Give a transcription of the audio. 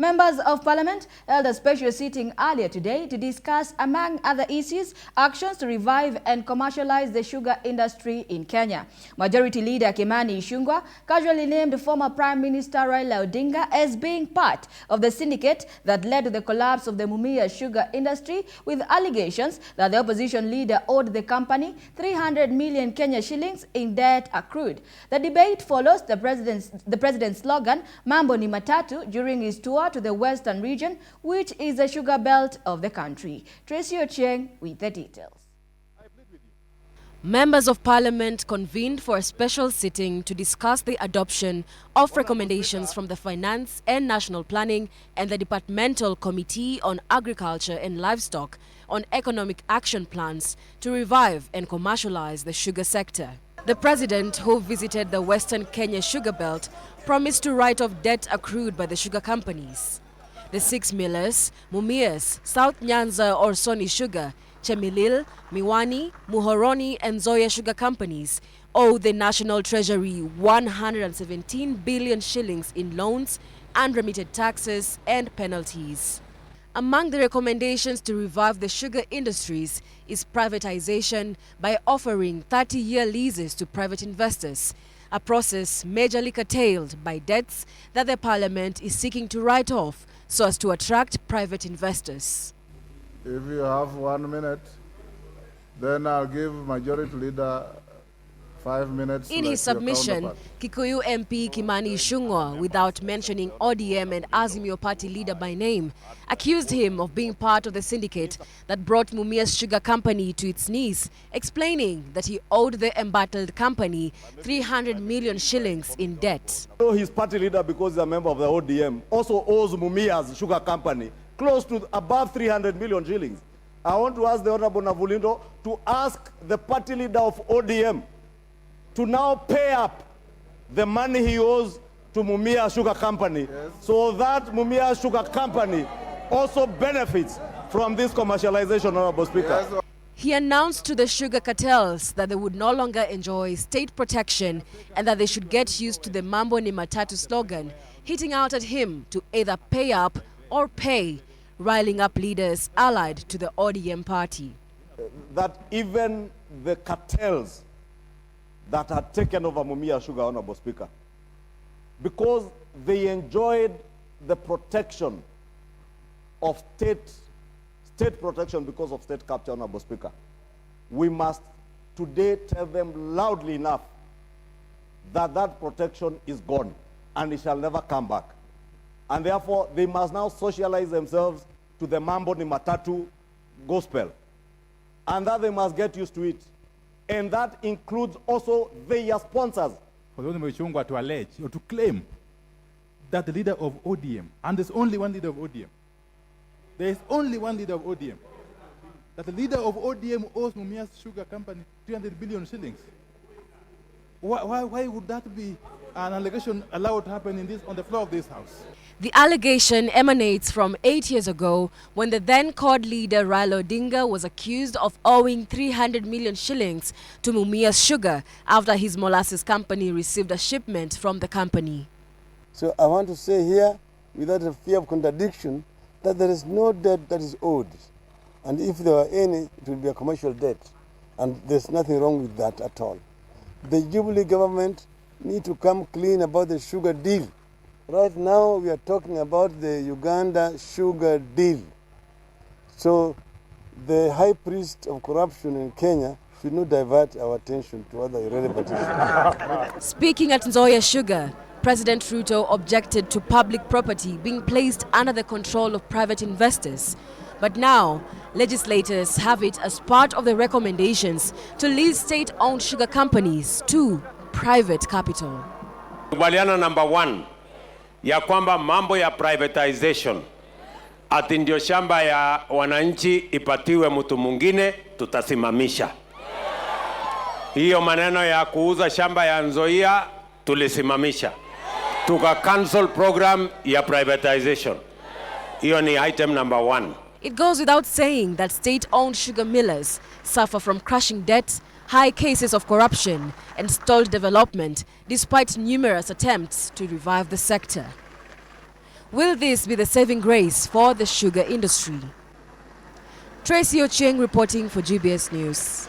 Members of Parliament held a special sitting earlier today to discuss, among other issues, actions to revive and commercialize the sugar industry in Kenya. Majority Leader Kimani Ichung'wah casually named former Prime Minister Raila Odinga as being part of the syndicate that led to the collapse of the Mumias sugar industry, with allegations that the opposition leader owed the company 300 million Kenya shillings in debt accrued. The debate follows the president's slogan, Mambo ni Matatu, during his tour to the western region, which is the sugar belt of the country. Tracy Ochieng with the details. Members of Parliament convened for a special sitting to discuss the adoption of recommendations from the Finance and National Planning and the Departmental Committee on Agriculture and Livestock on economic action plans to revive and commercialize the sugar sector. The president, who visited the Western Kenya sugar belt, promised to write off debt accrued by the sugar companies. The 6 millers, Mumias, South Nyanza or Sony Sugar, Chemilil, Miwani, Muhoroni and Zoya sugar companies owe the National Treasury 117 billion shillings in loans, unremitted taxes and penalties. Among the recommendations to revive the sugar industries is privatization by offering 30-year leases to private investors, a process majorly curtailed by debts that the Parliament is seeking to write off so as to attract private investors. If you have 1 minute, then I'll give Majority Leader 5 minutes. In his submission, Kikuyu MP Kimani Ichung'wah, without mentioning ODM and Azimio Party leader by name, accused him of being part of the syndicate that brought Mumias Sugar Company to its knees, explaining that he owed the embattled company 300 million shillings in debt. His party leader, because he's a member of the ODM, also owes Mumias Sugar Company close to above 300 million shillings. I want to ask the Honorable Navulindo to ask the party leader of ODM to now pay up the money he owes to Mumia Sugar Company, yes, so that Mumia Sugar Company also benefits from this commercialization, Honorable Speaker. Yes. He announced to the sugar cartels that they would no longer enjoy state protection and that they should get used to the Mambo ni Matatu slogan, hitting out at him to either pay up or pay, riling up leaders allied to the ODM party. That even the cartels that had taken over Mumia Sugar, Honorable Speaker, because they enjoyed the protection of state protection because of state capture, Honorable Speaker, we must today tell them loudly enough that that protection is gone and it shall never come back. And therefore, they must now socialize themselves to the Mambo ni Matatu gospel. And that they must get used to it. And that includes also their sponsors. For the Honorable Ichung'wah to allege or to claim that the leader of ODM, and there's only one leader of ODM, there is only one leader of ODM, that the leader of ODM owes Mumias Sugar Company 300 billion shillings. Why would that be an allegation allowed to happen on the floor of this House? The allegation emanates from 8 years ago when the then CORD leader Raila Odinga was accused of owing 300 million shillings to Mumias Sugar after his molasses company received a shipment from the company. So I want to say here, without a fear of contradiction, that there is no debt that is owed. And if there were any, it would be a commercial debt. And there's nothing wrong with that at all. The Jubilee government need to come clean about the sugar deal. Right now, we are talking about the Uganda sugar deal. So the high priest of corruption in Kenya should not divert our attention to other irrelevant issues. Speaking at Zoya Sugar, President Ruto objected to public property being placed under the control of private investors. But now, legislators have it as part of the recommendations to lease state-owned sugar companies to private capital. Kubaliana number 1 ya kwamba mambo ya privatization ati ndio shamba ya wananchi ipatiwe mtu mwingine, tutasimamisha. Hiyo maneno ya kuuza shamba ya Nzoia tulisimamisha. Tuka cancel program ya privatization. Hiyo ni item number 1. It goes without saying that state-owned sugar millers suffer from crushing debt, high cases of corruption and stalled development despite numerous attempts to revive the sector. Will this be the saving grace for the sugar industry? Tracy Ochieng reporting for GBS News.